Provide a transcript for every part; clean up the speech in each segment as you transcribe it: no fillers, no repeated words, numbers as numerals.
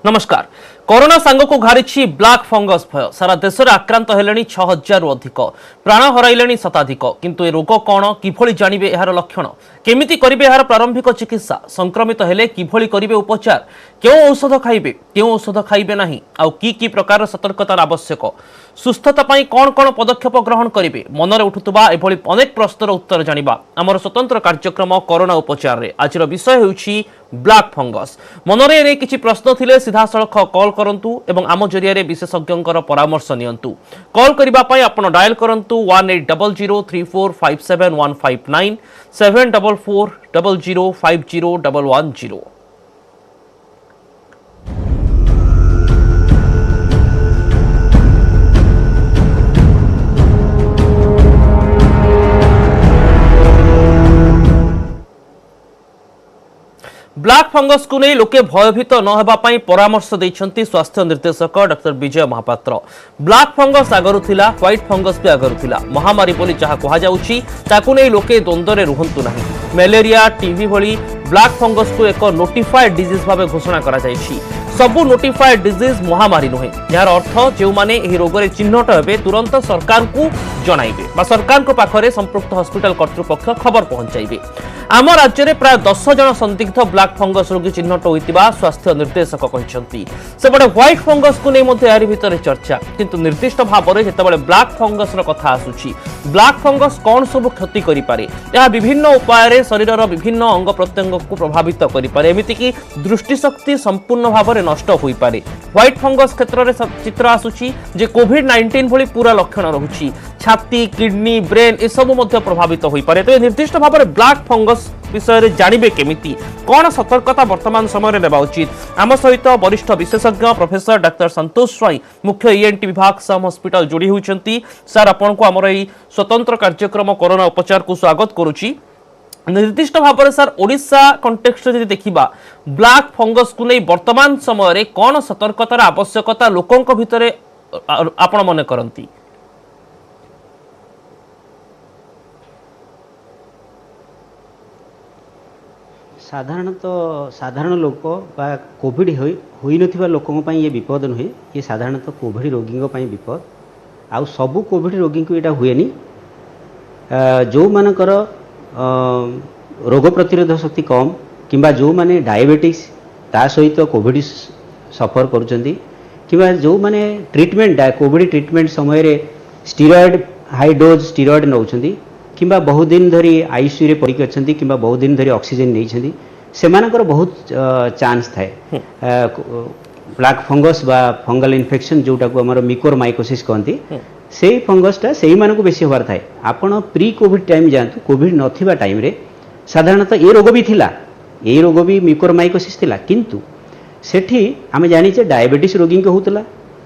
नमस्कार। कोरोना सांग को घारी ब्लैक फंगस भय सारा देश में आक्रांत हेले 6000 रु अधिक प्राण हराइले शताधिक किंतु ए रोग कौन किभली जानवे यार लक्षण केमिति करिवे यार प्रारंभिक चिकित्सा संक्रमित हेले किभली करिवे उपचार क्यों औषध खाइबे नहीं आउ की प्रकार सतर्कतार आवश्यक सुस्थता पाई कौन कौन पदक्षेप ग्रहण करेंगे मनरे उठुवा एभली अनेक प्रश्नर उत्तर जानिबा आमर स्वतंत्र कार्यक्रम कोरोना उपचार रे आज विषय होउछि ब्लैक फंगस मनरे रे किछि प्रश्न थिले सीधा सड़क कॉल करंतु एवं आम जरिया रे विशेषज्ञंकर परामर्श नियंतु कॉल करिबा पई आपण डायल करंतु 18003457 7440501110। ब्लैक फंगस को नहीं लोके भयभीत न होगा परामर्श देइछंती स्वास्थ्य निर्देशक डॉक्टर विजय महापात्र। ब्लैक फंगस आगरु थिला व्हाइट फंगस भी आगरु थिला महामारी बोली जहा कहा जाउछि ताकू नहीं लोके द्वंद्व रे रुहंतु नाही। मलेरिया टीबी भली ब्लैक फंगस को एक नोटिफाइड डिजीज भाव घोषणा करा जाइछि। सबु नोटिफाइड डिजीज महामारी नुहे यार अर्थ जो माने एही रोग रे चिन्हट हेबे तुरंत सरकार को जणाइबे बा सरकार को पाखरे संपृक्त हॉस्पिटल कर्तृपक्ष खबर पहुंचाइबे। आम राज्य में प्राय 10 जन संदिग्ध ब्लैक फंगस रोगी चिन्हट होइतिबा स्वास्थ्य निर्देशक कहते सेपटे व्हाइट फंगस को नहीं यार भितर चर्चा किंतु निर्दिष्ट भाव में जितेबाला ब्लैक फंगस कथा आसुछि ब्लैक फंगस कौन सब क्षति करि पारे यह विभिन्न उपाय शरीर विभिन्न अंग प्रत्यंग को प्रभावित करि पारे एमितिकी दृष्टिशक्ति संपूर्ण भाव में नष्ट होई पारे। व्हाइट फंगस क्षेत्र में चित्र आसुछि जे कोविड-19 भली पूरा लक्षण रहुछि छाती किडनी ब्रेन ए सब मध्य प्रभावित होई पारे। तो निर्दिष्ट भाव में ब्लैक फंगस विषय रे जानिबे केमिति कौन सतर्कता वर्तमान समय नेबा उचित आम सहित वरिष्ठ विशेषज्ञ प्रोफेसर डॉक्टर संतोष स्वाई मुख्य ईएनटी विभाग सम हॉस्पिटल जोड़ी होउछंती। सर आपन को हमर एई स्वतंत्र कार्यक्रम कोरोना उपचार को स्वागत करूची। निर्दिष्ट भाव में सर ओडिशा कंटेक्स्ट रे देखिबा ब्लैक फंगस को नहीं वर्तमान समय रे कौन सतर्कतार आवश्यकता लोकंक भितरे आपण मने करंती। साधारण लोक बा कोविड होई नथिबा लोकन पई ये विपद नुहे ये साधारणतः कोविड रोगी पई विपद आउ सबु कोविड रोगी को एटा हुएनी जो मानकर रोग प्रतिरोध शक्ति कम किंबा जो माने डायबिटीज ता सहित कोविड सफर करुचंती किंबा जो माने ट्रीटमेंट कोविड ट्रीटमेंट समय रे स्टेरॉइड हाई डोज स्टेरॉइड नौचंती किंबा बहुत दिन धरी आईसीयू रे पड़ी अछंती किंबा बहुत दिन धरी ऑक्सीजन नैछंती सेमानकर बहुत चांस थाए ब्लैक फंगस बा फंगल इन्फेक्शन जोटा को हमर मिकोरमाइकोसिस कहंती से फंगसटा से मानक बेसी होबार थाए। आपण प्री कोविड टाइम जानतु कोविड नथिबा टाइम रे साधारणतः ए रोग भी थिला ए रोग भी मिकोरमाइकोसिस थिला किंतु सेठी आमे जानि छे डायबिटीज रोगी को होतला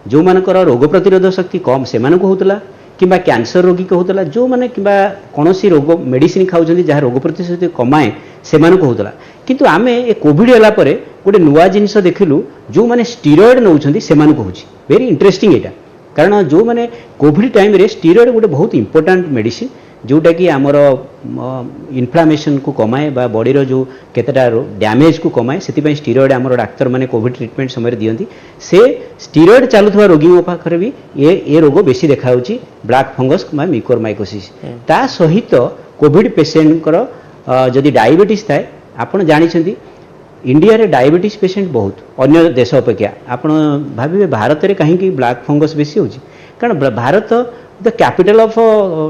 जो मानकर रोग प्रतिरोध शक्ति कम से मानक होतला किंबा कैंसर रोगी को होतला जो माने किंबा कोनोसी रोग मेडिसिन खाउछंती जहा रोग प्रतिरोध कमाए से मानक होतला किंतु आमे ए कोविड होला परे गोटे नुवा जिनिस देखिलु जो माने स्टेरॉइड नउछंती से मानक होछि वेरी इंटरेस्टिंग एटा कारण जो माने कोविड टाइम रे स्टेरॉइड गोटे बहुत इंपोर्टेंट मेडिसिन जोटा कि आमर इन्फ्लामेशन को कमाए बा बॉडी रो जो केतेटा डैमेज को कमाए सेति स्टेरॉइड आमर डाक्तर माने कोविड ट्रीटमेंट समय दियंती से स्टेरॉइड चालुथवा रोगी पाखरे भी ए रोग बेसी देखा होची ब्लैक फंगस बा मिकोरमाइकोसिस ता सहित कोविड पेशेंट कर जदि डायबिटीज थाए आपण जानि छथि इंडिया रे डायबिटीज पेशेंट बहुत अन्य देश अपेक्षा आपण भाबिबे भारत रे कहीं कि ब्लैक फंगस बेसी होची कारण Bharat the capital of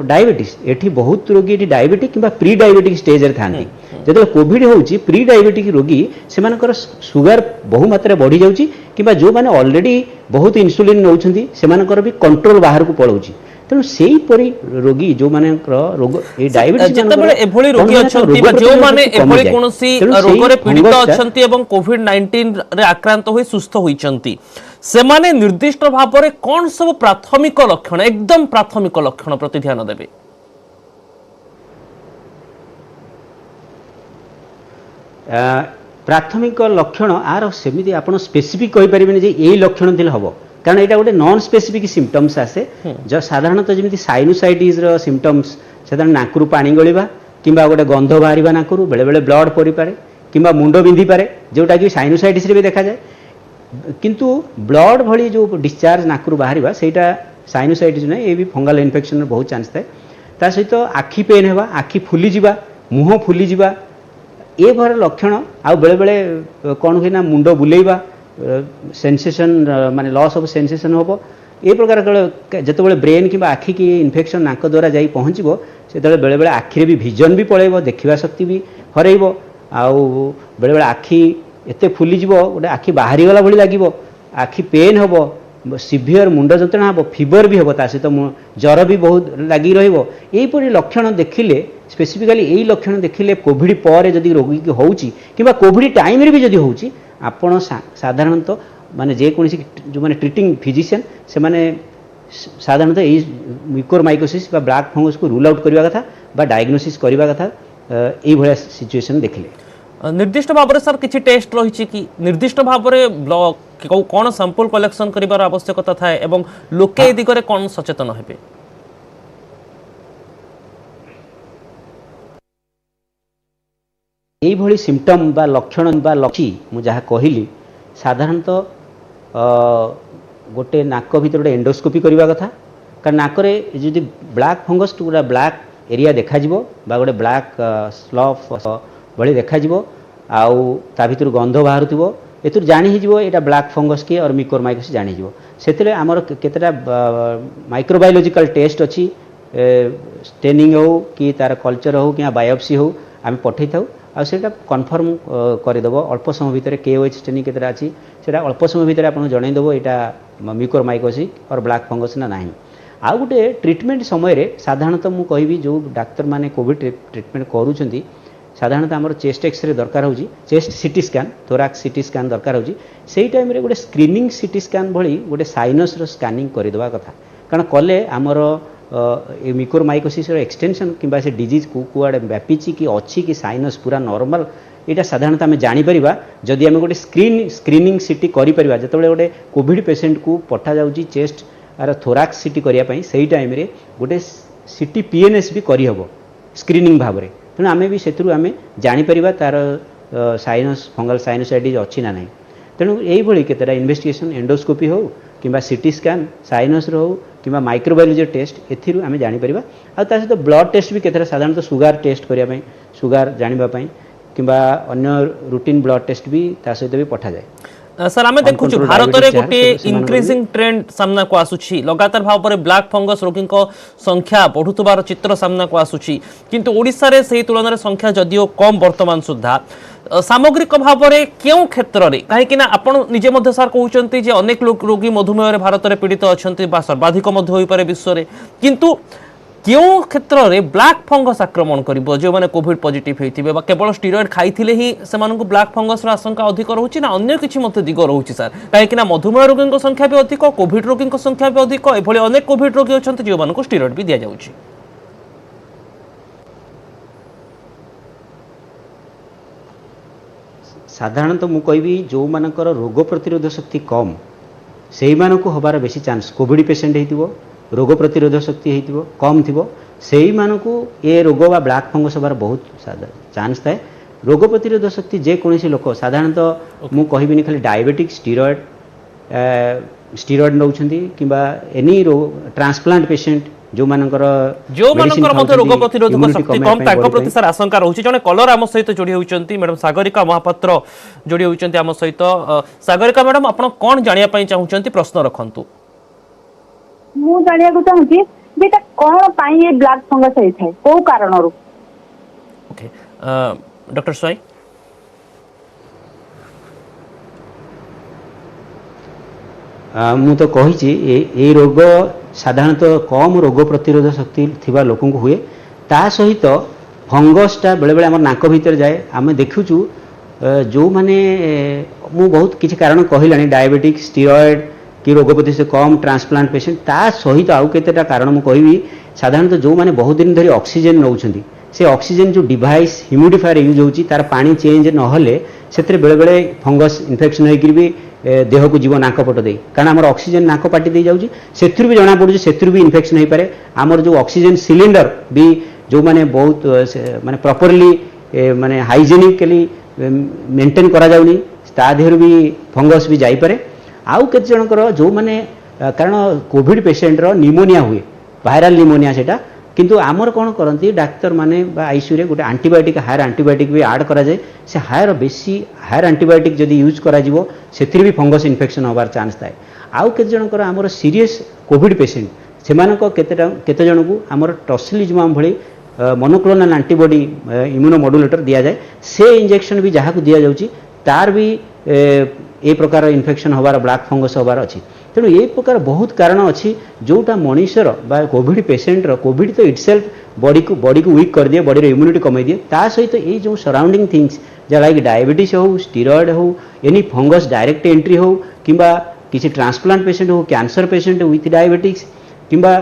diabetes एठी बहुत रोगी एठी डायबिटिक किंबा प्री डायबिटिक स्टेज रे थांती जदि कोविड होची प्री डायबिटिक रोगी सेमानकर सुगर बहु मात्रा बढ़ी जाउची किंबा जो माने ऑलरेडी बहुत इंसुलिन नउछंती सेमानकर भी कंट्रोल बाहर को पळौची तेणु सेही परी रोगी जो माने रोग ए डायबिटीज जतबेले एभली रोगी अछंती बा जो माने एभली कोनोसी रोग रे पीड़ित अछंती एवं कोविड-19 रे आक्रांत होई सुस्थ होईचंती सेमाने निर्दिष्ट भाव में कौन सब प्राथमिक लक्षण एकदम प्राथमिक लक्षण प्रति ध्यान देबे। प्राथमिक लक्षण आर सेमिति आपण स्पेसिफिक कहि परिबेनी जे एई लक्षण दिल हबो कारण एटा गोटे नॉन स्पेसिफिक सिम्पटम्स आसे जो साधारणतः जमिति साइनोसाइटिस रो सिम्पटम्स साधारण नाकरू पानी गळिबा किंबा गोटे गंध बाहरिबा नाकरू बेले बेले ब्लड परि पारे किंबा मुंड बिंधि पारे जोटा कि साइनोसाइटिस रे भी देखा जाए किंतु ब्लड भली जो डिस्चार्ज नाकरू बाहर सेटा साइनोसाइटिस ना ये भी फंगल इन्फेक्शन बहुत चांस थाए ता सहित आखि पेन हेबा आखि फुली जिबा मुह फुली जिबा ए भर लक्षण आ बेले बेले कौन हुए ना मुंड बुलेइबा सेंसेशन माने लॉस ऑफ सेंसेशन होबो ए प्रकार जिते ब्रेन कि आखि की इन्फेक्शन नाक द्वारा जाई पहुँचो से बेले बेले आखिरे भी विजन भी पलैब देखा शक्ति भी हरइब आउ बेले बेले आखि एते फुलीज गोटे आखि बाहरी गला भली लगे आखि पेन हम सीवियर मुंड जंत्रणा हम फीवर भी हम सहित ज्वर भी बहुत लगी रहीपरी लक्षण देखिले स्पेसिफिकाली यही लक्षण देखिले कोविड पर जदि रोगी की होउची किंबा कोविड टाइम रे भी जदि होउची आपण साधारणतः माने जेकोसी जो माने ट्रीटिंग फिजिशियन से माने साधारणतः यही म्यूकोरमाइकोसिस बा ब्लैक फंगस को रूल आउट करबा कथा बा डायग्नोसिस करबा कथा एई भलिया सिचुएशन देखिले निर्दिष्ट भाव में सर किसी टेस्ट रही कि निर्दिष्ट भाव में ब्लड कौन सैंपल कलेक्शन कर आवश्यकता थाए एवं लोके दिगरे कौन सचेतन हेबे यही भली सिम्पटम बा लक्षण बा लक्षी मु जहाँ कहली साधारणतः गोटे नाक भीतर गोटे एंडोस्कोपी करबा कथा कारण नाकरे जदि ब्लैक फंगस गोटे ब्लैक एरिया देखा बा गोटे ब्लैक स्लफ भली देखा आउ ता भितर गंध बाहर एथुर जानी यहाँ ब्लैक फंगस के और म्यूकोरमाइकोसिस जानी से आमर केतेटा माइक्रोबायोलॉजिकल टेस्ट अच्छी स्टेनिंग हो कि तार कल्चर हो कि बायोप्सी हो आम पठे था आ सेटा कन्फर्म करदेव अल्प समय भितर KOH स्टेनिंग केतेटा अच्छी से अल्प समय भितर आपको जनईदेव यहाँ म्यूकोरमाइकोसिस और ब्लैक फंगस ना नहीं आउ गोटे ट्रिटमेंट समय साधारणतः मुझे कहबी जो डाक्तर माने कोविड ट्रिटमेंट करूँगी साधारणतः आमर चेस्ट एक्सरे दरकार हो chest CT scan थोराक्स CT scan दरकार हो टाइम गोटे स्क्रीनिंग सीटी स्कैन भली गोटे साइनस स्कैनिंग करदेवा कथा कारण कले आमर म्यूकोरमाइकोसिस एक्सटेंशन कि से डिजीज कुआड़े व्यापी कि अच्छी कि साइनस पूरा नॉर्मल यहाँ साधारणतः आम जापर जदि आम गोटे स्क्रीनिंग सीटी करें जो गोटे कोविड पेसेंट को पठा जाऊँगी चेस्ट आर थोराक्स सीटी करने से टाइम गोटे सीटी PNS भी करहब स्क्रीनिंग भाव में तेणु आम भी से आम जापर तार साइनस फंगल साइनोसाइटिस अच्छी ना ना तेणु यही केतेटा इन्वेस्टिगेशन एंडोस्कोपी हो कि सीटी स्कैन साइनस हो कि माइक्रोबायोलॉजी टेस्ट एथि आम जापर आ सहित ब्लड टेस्ट भी केतेटा साधारणतः सुगार टेस्ट करने सुगार जानापी कि अन्य रूटीन ब्लड टेस्ट भी ता सहित भी पठा जाए सर आम देखु भारत में गोटे इंक्रीजिंग ट्रेंड सामना को आसुची लगातार भाव में ब्लैक फंगस रोगी संख्या बढ़ुवार चित्र सामना को आसुची किंतु ओडिशा रे सही तुलन में संख्या जदियो कम वर्तमान सुधा सामग्रिक भाव में क्यों क्षेत्र में कहीं आपड़ निजे सर कहते अनेक लोग रोगी मधुमेह भारत में पीड़ित अच्छा सर्वाधिक विश्व में किंतु क्यों क्षेत्र में ब्लैक फंगस आक्रमण कर जो मैंने कोविड पॉजिटिव होते केवल स्टीरॉयड खाई ही से ब्लैक फंगस आशंका अधिक रोचे ना अन्य किसी दिग रोचे सर कहीं मधुमेह रोगी संख्या भी अधिक कोविड रोगी संख्या भी अधिक एभली अनेक कोविड रोगी अच्छा जो स्टीरॉयड भी दि जाऊँगी साधारणतः मु कहबी जो मानकर रोग प्रतिरोध शक्ति कम से हबार बेसी चांस कोविड पेसेंट हो रोग प्रतिरोध शक्ति हो कम थी से ये रोग बा ब्लैक फंगस हबार बहुत चांस थाए रोग प्रतिरोध शक्ति जेकोसी लोक साधारणतः मु कहबिनी खाली डायबिटिक स्टीरॉयड नौ कि एनी ट्रांसप्लांट पेसेंट जो मानकर रोग प्रतिरोधक शक्ति कम ताक प्रति सर आशंका रोचे जने कलर आम सहित जोड़ी होउचंती मैडम सागरिका महापात्र जोड़ी होउचंती आम सहित सागरिका मैडम आपण कोन जानिया पई चाहुचंती प्रश्न रखंतु मु जानिया को चाहूची जेटा कोन पई ये ब्लैक फंगस होई थाए को कारण रो ओके डॉक्टर स्वाई मु तो कही ये रोग साधारणतः कम रोग प्रतिरोध शक्ति थिबा लोक हुए ता सहित फंगसटा बेले बेले आम नाक भीतर जाए आम देखुचु जो माने मु बहुत किसी कारण कहलानी डायबिटिक स्टीरॉयड कि रोग प्रतिरोध कम ट्रांसप्लांट पेसेंट ता सहित आउ केतेटा कारण मु कहबी साधारणतः जो माने बहुत दिन धरी ऑक्सीजन नौछंती से ऑक्सीजन जो डिवाइस ह्यूमिडिफायर यूज होची तार पानी चेंज नहले से बेले बेले फंगस इन्फेक्शन होकर भी देह को जीव नाक पट दे कारण आम ऑक्सीजन नाक पाटी दे जाऊँगी से भी जना पड़े से भी इन्फेक्शन हो पारे आमर जो ऑक्सीजन सिलिंडर भी जो माने बहुत माने प्रॉपर्ली माने हाइजेनिकली मेंटेन करा जाउनी ता देहर भी फंगस भी जाई पारे आउ केते जनकर जो माने कारण कोविड पेशेंटर निमोनिया हुए भाइराल निमोनिया सेटा किंतु आमर कौन करती डाक्तर माने आईसीयू रे गोटे आंटीबायोटिक हायर आंटीबायोटिक भी आड करा जाए से हायर बेसी हायर आंटीबायोटिक जदि यूज करा जिवो सेथिर भी फंगस इन्फेक्शन होबार चांस थाए आउ केते जनकर आमर सीरियस कोविड पेशेंट सेमानक केते जन को आमर टॉसिलिजुमाब भली मोनोक्लोनल एंटीबॉडी इम्यूनोमोडुलेटर दिया जाए से इंजेक्शन भी जहाँ को दिया जाउची तार भी ए प्रकार इन्फेक्शन होबार ब्लैक फंगस होबार अच्छी तेणु ये प्रकार बहुत कारण अच्छी जोटा मनीषर बा कोविड पेशेंटर कोविड तो इटसेल्फ बॉडी को वीक कर दिए बॉडी इम्यूनिटी कमे दिए ता सहित ये जो सराउंडिंग थिंग्स जहाँ लाइक डायबिटीज हो स्टीरॉयड हो एनी फंगस डायरेक्ट एंट्री हो किंबा किसी ट्रांसप्लांट पेशेंट हो कैंसर पेशेंट विथ डायबिटिक्स किंबा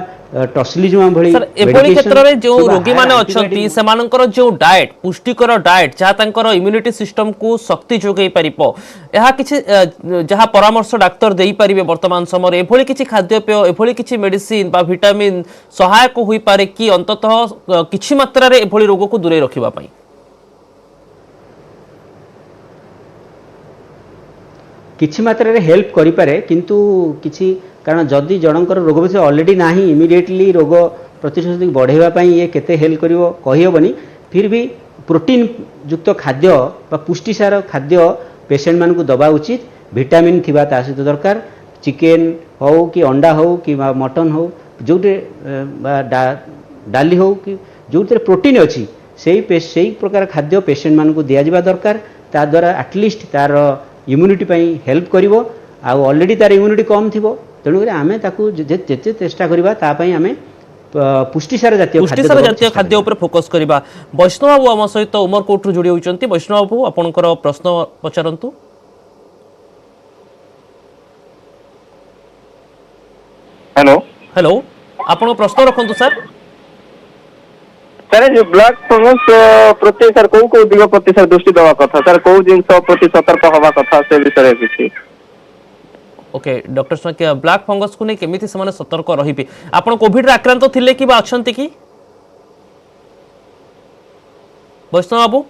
टॉसिलिजुमाब भली सर एभली क्षेत्र में जो रोगी माने अछंती सेमानकर जो डाइट पुष्टिकर डाइट जहाँ तांकर इम्यूनिटी सिस्टम को शक्ति जोगई परिपो यह किछि जहाँ परामर्श डाक्तर देई परिबे वर्तमान समय एभली किछि खाद्यपेय एभली किछि मेडिसिन बा विटामिन सहायक होई पारे कि अंततः किछि मात्रा रे एभली रोग को दूरे रखिबा पई किछि मात्रा रे हेल्प करि पारे किंतु किछि कारण जदि जनकर रोग विषय ऑलरेडी नाही इमिडिएटली रोग प्रतिशोधक बढ़ेवा पई ये केते हेल्प करिवो कहि होबनी फिर भी प्रोटीन युक्त खाद्य बा पुष्टिसार खाद्य पेशेंट मान को दबा उचित विटामिन थिबा ता सहित दरकार चिकेन हो कि अंडा हो कि मटन हो जोटे डाली हो कि जोटे प्रोटीन अछि सेही प्रकार खाद्य पेशेंट मान को दिया जिबा दरकार ता द्वारा एटलिस्ट तार इम्यूनिटी पई हेल्प करिवो आ ऑलरेडी तार इम्यूनिटी कम थिबो तेणु आमे ताकू जेते चेष्टा करिबा ता पई आमे पुष्टिसार जातीय खाद्य ऊपर फोकस करिबा वैष्णव बाबू आम सहित उमरकोट रु जोड़ी होचंती वैष्णव बाबू आपनकर प्रश्न पचारंतु हेलो हेलो आपण प्रश्न रखंतु सर सर जो ब्लैक फंगस प्रति सर को दिग प्रति सर दृष्टि देवा कथा सर को जिंस प्रति सतर्क होवा कथा से विषय किछि ओके डॉक्टर स्वामी ब्लैक फंगस को नहीं केमिति समान सतर्क रहिबे आपण कोविड रे आक्रांत थिले कि बा अछंती कि वैष्णव बाबू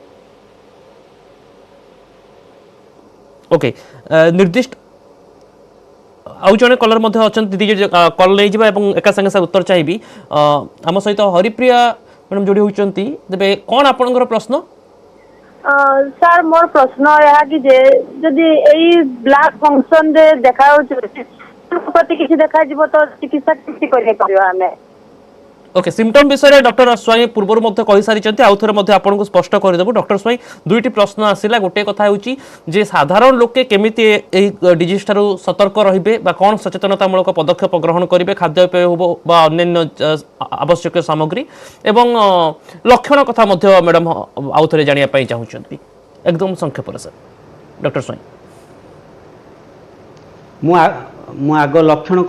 ओके निर्दिष्ट आउ जने कलर मध्ये अछंती दीदी कॉल ले जिबा एवं एका संगे सर उत्तर चाहिबी हम सहित हरिप्रिया मैडम जोड़ी होचंती देबे कोन आपनकर प्रश्न सर मोर प्रश्न यह कि जदि यही ब्लैक फंक्शन रे देखा प्रति किसी देखा जीव तो चिकित्सा किसी करने परियो हमें ओके सिम्पटम विषय में डॉक्टर स्वाई पूर्व मध्य कहि सारी आउ थे मध्य आपको स्पष्ट करदेबु डॉक्टर स्वाई दुईटी प्रश्न आसिला गोटे कथा होची जे साधारण लोके केमिति एही डिजीज ठारू सतर्क रहिबे बा कोन सचेतनतामूलक पदक्षेप ग्रहण करिवे खाद्यपेय होबो बा अन्य आवश्यक सामग्री एवं लक्षण कथा मध्य मैडम आउ थे जानिया पई चाहुचंती एकदम संक्षेप सर डॉक्टर स्वाई मु आग लक्षण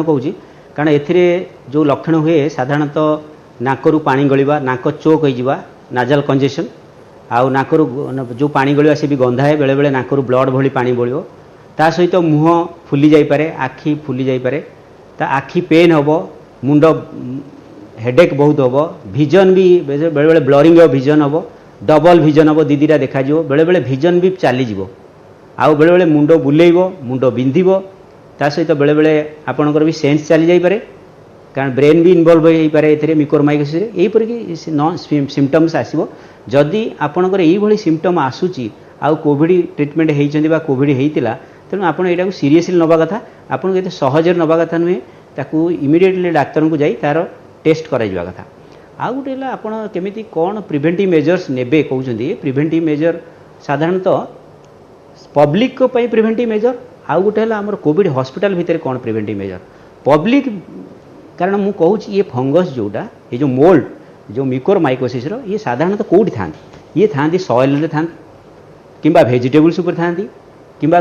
कहूँ कारण एथिरे जो लक्षण हुए साधारणतः नाकरू पानी गलिबा नाक चोक होइजिबा नाजल कंजेशन आउ नाकरू जो पानी गलिबा से भी गंधाए बेले बेले नाकरू ब्लड भली पानी बोलिबो ता सहित मुह फुली जाई पारे आखि फुली जाई पारे ता आखि पेन होबो मुंड हेडेक बहुत होबो विजन भी बेले बेले ब्लरिंग ऑफ विजन होबो डबल विजन होबो दीदीरा देखा जिवो बेले बेले विजन भी चाली जिवो आउ बेले बेले मुंड बुलेइबो मुंड बिंधिबो ता सहित बेले बेले आपणकर भी सेन्स चली जाई पारे कारण ब्रेन भी इनवॉल्व हो पारे एथिरे मिकोरमाइकोसिस रे एही पर कि नॉन सिम्पटम्स आसीबो जदि आपणकर एही भली सिम्पटम आसुची आउ कोविड ट्रीटमेंट हेइचंदी बा कोविड हेइतिला तेणु आपण एटा को सीरियसली नबा कथा आपण एते सहजर नबा कथा नुहे ताकू इमिडिएटली डाक्टर को जाई तार टेस्ट कराइबा कथा आउ गोटे हला आपण केमिति कोन प्रिवेंटिव मेजर्स नेबे कहउचंदी प्रिवेंटिव मेजर साधारणतः पब्लिक को पई प्रिवेंटिव मेजर आउ गोटे हला हमर कोविड हॉस्पिटल भितर कोन प्रिवेंटिव मेजर पब्लिक कारण मु कहूँ ये फंगस जोटा ये जो मोल्ड जो मिकोरमाइकोसिस ये साधारणतः कौटी था ये था सॉइल रे था कि भेजिटेबल्स उपर था कि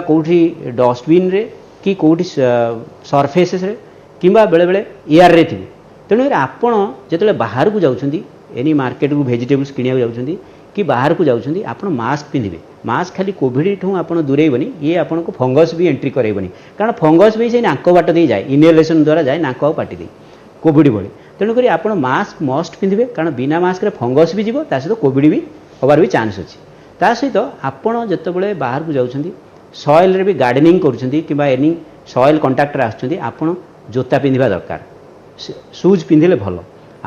कौटी डस्टबिन रे कि कौटी सरफेस रे कि बेले बेले एयर रे थे तेणु आपण जो बाहर को जाऊँगी एनी मार्केट को भेजिटेबल्स किणा जाऊँगी कि बाहर को जाऊँगी आप मास्क पिंधे मास्क खाली कोविड ठूँ आप दूरेबनी ये आपको फंगस भी एंट्री करेबनी कारण फंगस भी से नाक बाट दे जाए इनहेलेसन द्वारा जाए नाक आ पाटी दे कोविड भली तेणुक आप मास्क मस्ट पिंधे कारण बिना मास्क फंगस भी जीव सहित कोविड भी हबार भी चान्स अच्छी ता सहित आपण जिते बाहर को जाऊँगी सॉइल रे भी गार्डनिंग करूछंती कि एनी सॉइल कंट्राक्टर आछंती आपण जोता पिंधिबा दरकार शूज पिंधिले भल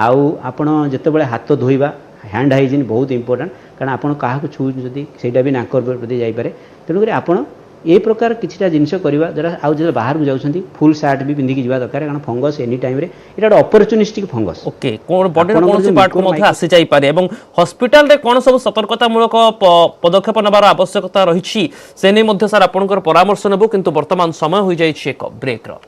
आउ आपण जेतेबेले हाथ धोइबा हैंड हाइजीन बहुत इंपोर्टेंट कारण आपण काहाकू छूज जदी सेटा भी नाकर प्रति जाई पारे तेणुकरी आपण ए प्रकार किछिटा जिनिस करबा जरा आउ जे बाहर को जाउछंती फुल शर्ट भी पिंधि की जिबा दरकार कारण फंगस एनी टाइम रे एटा अपॉर्चुनिस्टिक फंगस ओके कोन बॉडी कोन से पार्ट को मध्ये आसी जाई पारे एवं हॉस्पिटल रे कोन सब सतर्कता मूलक पदक्षेप नबार आवश्यकता रहिछि से नै मध्ये सर आपनकर परामर्श नेबो किंतु वर्तमान समय होई जाई छि एक ब्रेक रो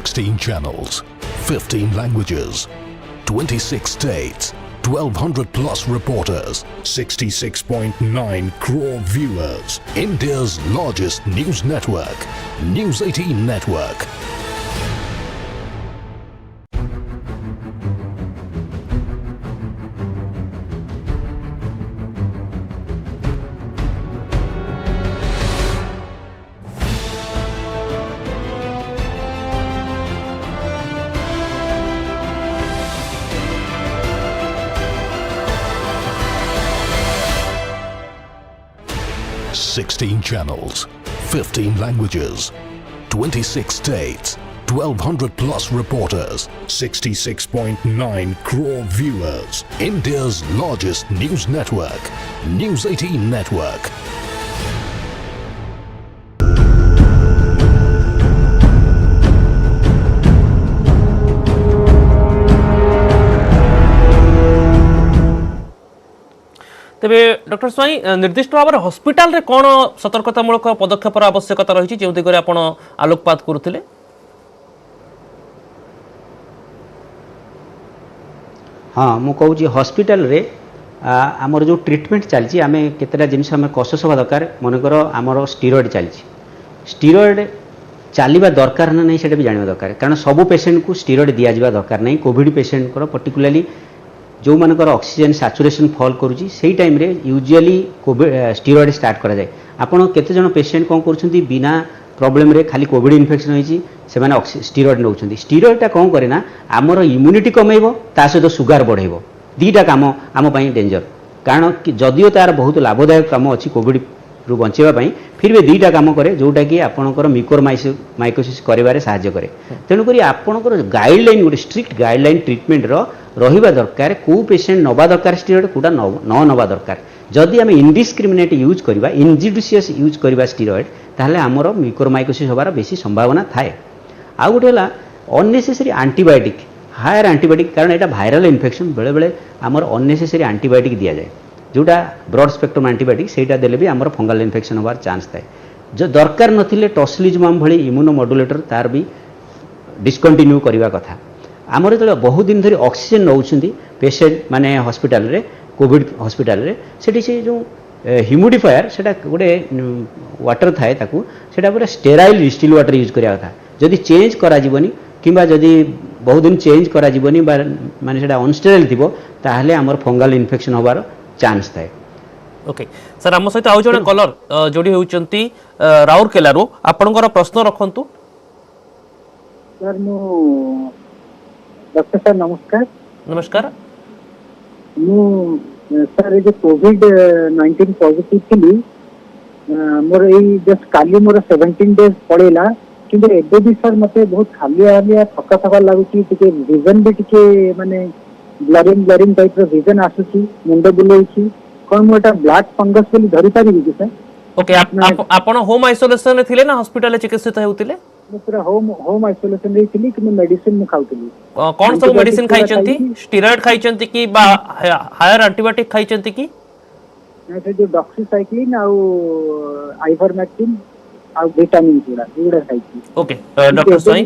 16 channels, 15 languages, 26 states, 1200 plus reporters, 66.9 crore viewers. India's largest news network, News 18 Network. Sixteen channels, 15 languages, 26 states, 1200 plus reporters, 66.9 crore viewers. India's largest news network, News 18 Network. तेबे डॉक्टर स्वाई निर्दिष्ट भाव में हॉस्पिटल रे कौन सतर्कतामूलक पदक्षेप आवश्यकता रही जो दिगरे आपण आलोकपात करुथिले हाँ मु कहूँ हॉस्पिटल रे आमर जो ट्रीटमेंट चलती आम केतेटा जिनिस आम कस हवा दरकार मनकर आमर स्टीरॉयड चलती स्टीरॉयड चलवा दरकार ना नहीं से भी जानवा दरकार कारण सब पेसेंट को स्टीरॉयड दि जावा दरकार नहीं कोविड पेसेंट को पर्टिकुलाली जो मानकर ऑक्सीजन सैचुरेशन फॉल करुँची से टाइम रे यूजुअली कोविड स्टीरॉयड स्टार्ट करा जाए आपण केते जन पेशेंट कौन कर बिना प्रॉब्लम रे खाली कोविड इन्फेक्शन होती से मैंने स्टीरॉयड नौ स्टीरॉयडटा कौन करे ना आमर इम्यूनिटी कमेब ता सहित सुगार बढ़ेब दीटा काम आम डेंजर कारण जदियो तार बहुत लाभदायक काम अच्छी कोविड रु बचाई फिर भी दीटा काम करे जोटा कि आपंकर माइकोसिस कर साहाय्य करे तेणुक आपंकर गाइडलाइन गोटे स्ट्रिक्ट गाइडलाइन ट्रिटमेंट रहिबा दरकार को पेशेंट नवा दरकार स्टीरॉयड कोटा न नवा दरकार जदि आम इनडिस्क्रिमिनेट यूज करवा इनजिडिशियस यूज करवा स्टीरॉयड ताहले आमर म्यूकोरमाइकोसिस होबार बेसी संभावना थाए आ गोटे है अननेसेसरी एंटीबायोटिक हायर एंटीबायोटिक कारण यहाँ भाइराल इन्फेक्शन बेले बेले आमर अननेसेसरी एंटीबायोटिक दि जाए जोटा ब्रॉड स्पेक्ट्रम एंटीबायोटिक सेटा देले भी आमर फंगल इन्फेक्शन होबार चांस थाए जो दरकार नथिले टॉसिलिजुमाब भली इम्यूनोमोडुलेटर तार भी डिस्कंटिन्यू करवा कथा आमर जो बहुत दिन धरी ऑक्सीजन नौछंती पेशेंट माने हॉस्पिटल रे कोविड हॉस्पिटल रे सेठी से जो ह्यूमिडिफायर सेटा गोटे वाटर थाए ताकू सेटा पूरा स्टेराइल डिस्टिल वाटर यूज करिया कथा जदि चेंज करा जीवनी किंबा जदि बहुत दिन चेंज करा जीवनी माने सेटा अनस्टेराइल थिबो ताहले आमर फंगल इन्फेक्शन होबार चांस थाए ओके सर आम सहित आउ जने कलर जोड़ी होउचंती राउरकेलारू आपनकर प्रश्न रखंतु सर मु डॉक्टर सर नमस्कार नमस्कार मु सर जो कोविड-19 पॉजिटिव थी मोर यही जस्ट काली मोर 17 डेज पड़ेला किंतु एबे भी सर मते बहुत खालिया खालिया थका थका लागुची टिके विजन भी टिके माने ब्लरिंग टाइप रो विजन आसुची मुंड बुलैची कोन मोटा ब्लैक फंगस बोली धरि पारिबी कि सर ओके आपण होम आइसोलेशन रे थिले ना हॉस्पिटल रे चिकित्सित हेउतिले मैं पूरा होम आइसोलेशन रे थिली कि मैं मेडिसिन मु खाउतली कौन सब मेडिसिन खाइचंती स्टेरॉइड खाइचंती कि बा हायर एंटीबायोटिक खाइचंती कि से जो डॉक्सीसाइक्लिन आ आइवरमेक्टिन ଆଉ ଭିଟାମିନ୍ ଗୁଡା ଖାଇଛି। ओके डॉक्टर स्वाई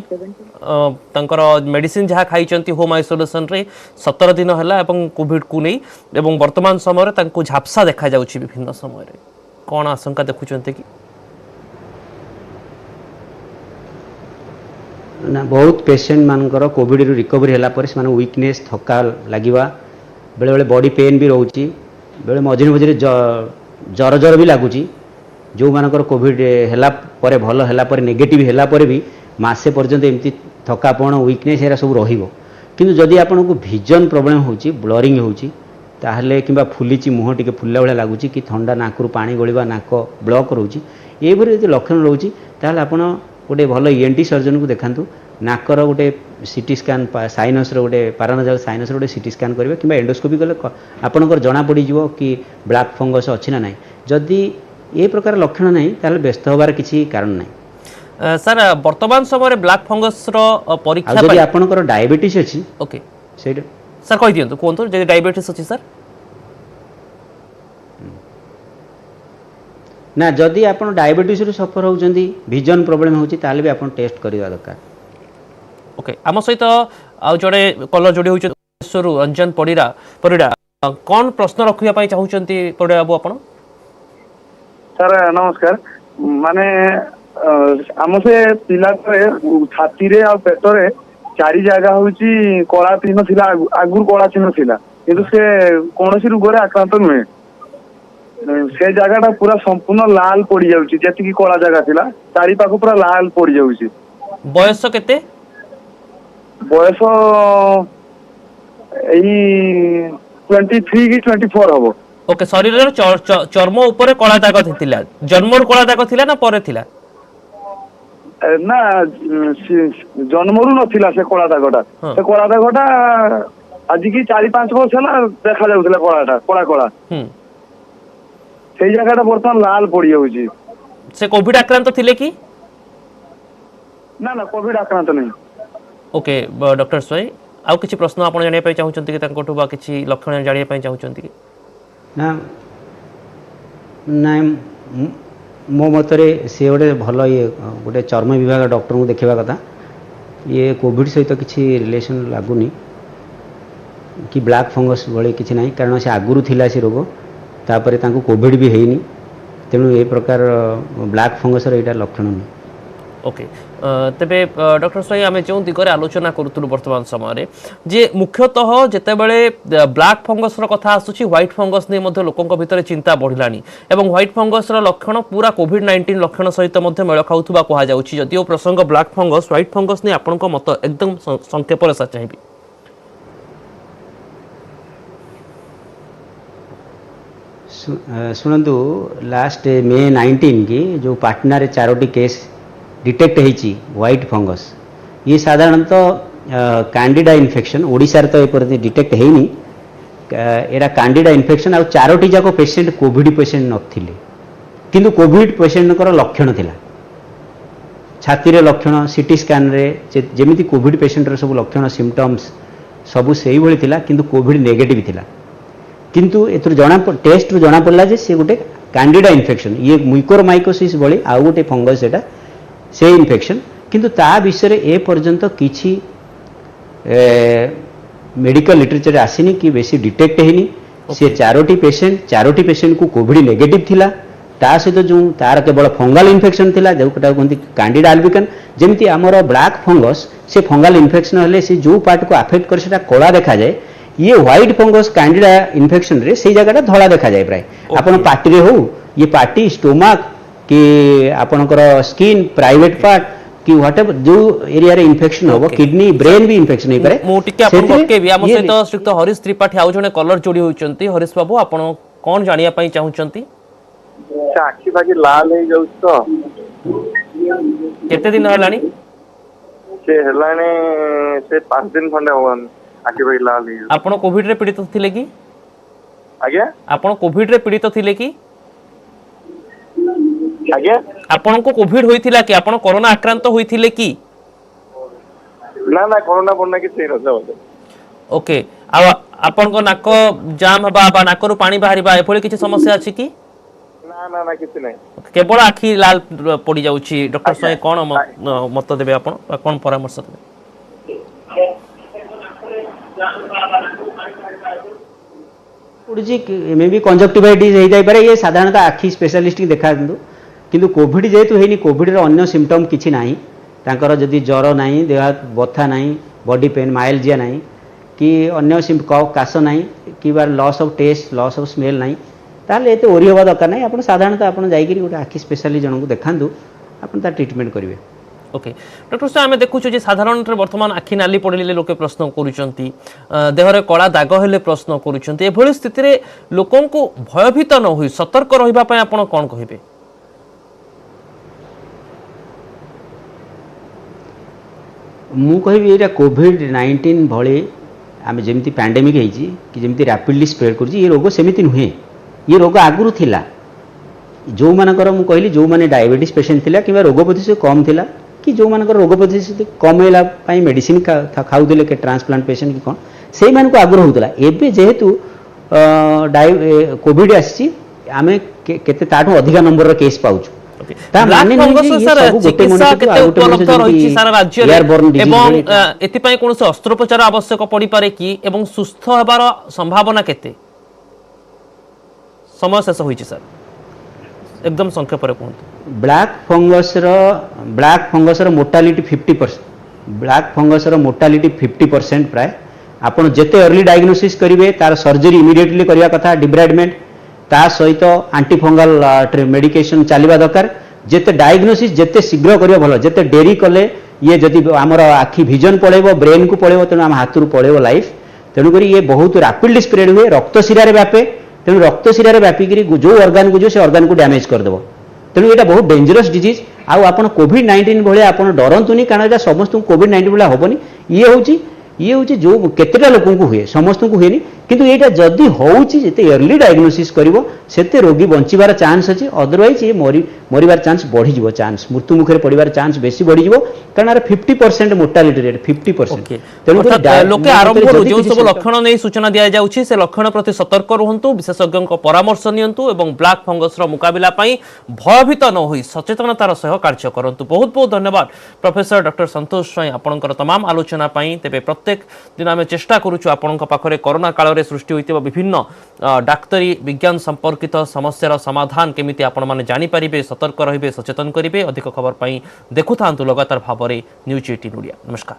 तांकर मेडिसिन जहाँ खाई होम आइसोलेशन रे 17 दिन है कोविड को नहीं एवं वर्तमान समय तांको झापसा देखा जाउछि विभिन्न समय रे कौन आशंका देखुचंते कि ना बहुत पेशेंट मानकर कोविड रु रिकवरी होला पर से वीकनेस थका लागिवा बेले बेले बॉडी पेन भी रोची बेले मझिरे मझिरे जर जर भी लगुच जो मानकर कोविड हैला परे भल हैला परे नेगेटिव हैला परे भी मासे पर्यंत एमती थकापण वीकनेस एरा सब रहिबो किंतु जदि आपन को विजन प्रॉब्लम होची ब्लरिंग होची ताहले किंबा फुलीची मुह टिके फुल्ला बेला लागुची कि ठंडा नाकरू पानी गळिबा नाक ब्लॉक रोची ए भरी जदि लक्षण रोची ताहले आपन गोटे भल ईएनटी सर्जन को देखांतु नाकर गोटे सीटी स्कैन साइनस गोटे पारानाजाल साइनस गोटे सीटी स्कैन करेंगे कि एंडोस्कोपी कले आपंकर जना पड़ कि ब्लैक फंगस अच्छी ना ना जदि ए प्रकार लक्षण नहीं ताहले व्यस्त होबार किसी कारण नहीं। सर वर्तमान समय ब्लैक फंगस रो परीक्षा जदि आपनकर डायबिटीज अछि ओके सेट सर कहि दियंतु कोनतो जे डायबिटीज अछि सर ना जदि आपन डायबिटीज रु सफर होउचंदी विजन प्रॉब्लम होउची ताहले भी आपन टेस्ट करिवा दरकार। ओके आम सहित आ जड़े कलर जोड़ी होइछ रंजन परिड़ा कौन प्रश्न रखिया पई चाहुचंती परिड़ा बाबू आपण सर नमस्कार माने आम से पिला छाती रे आ पेट रे चारि जगह होची कला चिन्ह थिला आगुर कला चिन्ह थिला किंतु से कोनोसी रोग रे आक्रांत नुहे से जगह पूरा संपूर्ण लाल पड़ जाउची जति की कला जगह थिला चारि पाख पूरा लाल पड़ जाउची। बयस केते बयस एई 23 की 24 हबो। ओके शरीर चर्म ऊपर कला दाग थिला जन्मर कला दाग थिला ना परे थिला ना जन्मरु नथिला से कला दागटा से कला दागटा आज की 4-5 वर्ष है देखा जाउतला कलाटा कला कला से जगहटा बर्तमान लाल पड़ी जाउची। से कोविड आक्रांत थिले कि ना ना कोविड आक्रांत नहीं। ओके डॉक्टर स्वाई आउ किछि प्रश्न आपण जानिया पई चाहुचंती कि तांकोठु बा किछि लक्षण जानिया पई चाहुचंती कि ना ना मो मतरे से गोटे भल ये गोटे चर्म विभाग डॉक्टर को देखा कथा ये कोविड सहित किसी रिलेशन लगुनि कि ब्लैक फंगस भले किसी ना कारण से आगुरी थिला से रोग तापर तांको कोविड भी हैनी तेणु ए प्रकार ब्लैक फंगस यहाँ लक्षण नहीं। ओके तेबे डॉक्टर स्वाई आम जो दिगरे आलोचना करूँ वर्तमान समय जे मुख्यतः जितेबले ब्लैक फंगस कथा आसूची व्हाइट फंगस नहीं लोकों भितर चिंता बढ़लानी एवं व्हाइट फंगस लक्षण पूरा कोविड-19 लक्षण सहित मेल खाऊा कहुच्छी जदिव प्रसंग ब्लैक फंगस व्हाइट फंगस नहीं आपण मत एकदम संक्षेप सा चाहिए। शुणु लास्ट मे 19 की जो पाटना रे 4टी केस डिटेक्ट होती व्हाइट फंगस ये साधारणतः कैंडिडा इन्फेक्शन ओडिशा रे तो एपर्यंत डिटेक्ट होनी एरा कैंडिडा इन्फेक्शन आ 4टी जाक पेशेंट कोविड पेशेंट नथिले किंतु कोविड पेशेंट लक्षण थिला छाती रे लक्षण सीटी स्कैन रे जेमिति कोविड पेशेंट रे सब लक्षण सिम्पटम्स सब सही भली थिला किंतु कोविड नेगेटिव थिला किंतु एथुर जना टेस्ट रु जना पड़ला जे से गोटे कैंडिडा इन्फेक्शन ये म्यूकोरमाइकोसिस भली आ गोटे फंगस एटा से इन्फेक्शन किंतु ता विषय ए पर्यंत किछि मेडिकल लिटरेचर आसीनी कि बेसी डिटेक्ट हैनी से 4टी पेशेंट को कोविड नेगेटिव थिला ता सहित जो तार केवल फंगल इन्फेक्शन थिला जोटा कहते कैंडिडा अल्बिकन जेमती आमर ब्लैक फंगस से फंगल इन्फेक्शन हेले से जो पार्ट को अफेक्ट कर सेटा कला देखा जाए ये व्हाइट फंगस कैंडिडा इन्फेक्शन रे से जगह धला देखा जाए प्राय आपन पार्टी रे हो ये पार्टी स्टोमक कि आपनकर स्किन प्राइवेट पार्ट कि व्हाटएवर जो एरिया रे इन्फेक्शन होबो किडनी ब्रेन भी इन्फेक्शन नै पारे मो टिके आपन के भी हम सहित श्रीयुक्त हरीश त्रिपाठी आउ जने कलर जोड़ी होचंती हरीश बाबू आपन कोन जानिया पई चाहुचंती आखि बाकी लाल हे जाउछ तो केते दिन हलानी से हलाने से 5 दिन खंडे होवन आखि बाकी लाल हे आपन कोविड रे पीड़ित थिले कि आज्ञा आपन कोविड रे पीड़ित थिले कि आज्ञा आपन को कोविड होइथिला कि आपन कोरोना आक्रांत होइथिले कि ना ना कोरोना पड़ना कि सही रहता होते ओके आ आपन को नाक जाम हबा बा नाक रु पानी बाहरिबा एफोली किछि समस्या अछि कि ना ନା ନା କିଛି ନାହିଁ। केवल आखि लाल पड़ जाउछि डॉक्टर सय कोन मत देबे आपण कोन परामर्श देबे? पड़ुछि मे भी कंजक्टिवाइटिस हो जाई पारे ये साधारणतः आखि स्पेशलिस्ट की देखा दिंतु किंतु कोविड जेहेतु हेनी कोविड रो अन्य सिम्पटम किछि नाही तांकर जदि ज्वर नाही देह हाथ बथा नाही बॉडी पेन माइल्जिया नाही कि अन्य काश नाही कि बार loss of taste loss of smell नाही ताले एते ओरी होबा दरकार नाही आपण साधारणतः आपण जाई करी गोटे आखि स्पेशलिस्ट जनకు देखांतु आपण ता ट्रीटमेंट करिवे। ओके डॉक्टर साहब आम देखुँ जे साधारण बर्तमान आखि नाली पड़े लोके प्रश्न करुँच देहरे कला दाग हेले प्रश्न करुँच एभली स्थिति रे लोकों को भयभीत न हुई सतर्क रहिबा पय आपण कोन कहिबे? मु कहबी एटा कोविड-19 भले आम जमी पैंडेमिक कि जमी रैपिडली स्प्रेड कर ये रोग सेमती नुहे ये रोग आगुरी थिला जो मानकर मु कहली जो माने डायबिटीज पेशेंट थिला कि रोग प्रतिशत कम थिला कि जो मानकर रोग प्रतिशत कमेला मेडिसिन खाऊले के ट्रांसप्लांट पेशेंट कि कौन से मान को आग्रह होता एवं जेहेतु कोविड आसी आम केते ताठू अधिका नंबर केस पाउछु अस्त्रोपचार आवश्यक पड़ पारे कि सुस्थ होबार संभावना केते समय शेष होईछि सर एकदम संक्षेप रे कहंतु। Black fungus mortality 50% black fungus mortality 50% प्राय आपण जेते अर्ली डायग्नोसिस करिवे तार सर्जरी इमिडिएटली करिया कथा डिब्राइडमेंट ता सहित आंटीफंगल मेडिकेशन चलवा दरकार जेते डायग्नोसिस जेते शीघ्र करियो भलो जेते डेरी कले ये जदि आमर आखि विजन पळेबो ब्रेन को पळेबो तेनु आम हाथ रु पळेबो लाइफ तेणु करी ये बहुत रैपिडली स्प्रेड हुए रक्त शिरारे व्यापे तेणु रक्त शिरारे व्यापिकी जो ऑर्गन को जो से ऑर्गन को डैमेज करदेव तेणु ये बहुत डेंजरस डिजीज आउ आप कोविड-19 भाई आप डरतुनि कारण ये समस्त कोविड-19 भाई हेनी ये हूँ जो केतेटा लोक हुए समस्त को हुए किंतु यहाँ जदि होते अर्ली डायग्नोसिस करिवो सेते रोगी बंचिबार चांस अच्छे अदरवाइज ये मरिबार चांस बढ़ी चांस मृत्यु मुखे पड़ार चांस बेसी बढ़ी कारण 50% मोर्टालिटी रेट 50% लोके आरंभ जो सब लक्षण नहीं सूचना दिया जाउछि से लक्षण प्रति सतर्क रहंतु विशेषज्ञ परामर्श नियंतु एवं ब्लैक फंगस मुकाबला भयभीत न होई सचेतनतार सह कार्य करंतु। बहुत बहुत धन्यवाद प्रोफेसर डॉक्टर संतोष स्वाई आपनकर तमाम आलोचना पाई। तेबे प्रत्येक दिन आम चेष्टा करूछु आपनका पाखरे कोरोना काल रे सृष्टि होइतिबा विभिन्न डाक्तरी विज्ञान संपर्कित समस्यार समाधान केमिति आपण माने जानि परिबे सतर्क रहिबे सचेतन करिबे। अधिक खबर पाई देखुथांतु लगातार भाव न्यूज 18 ओडिया। नमस्कार।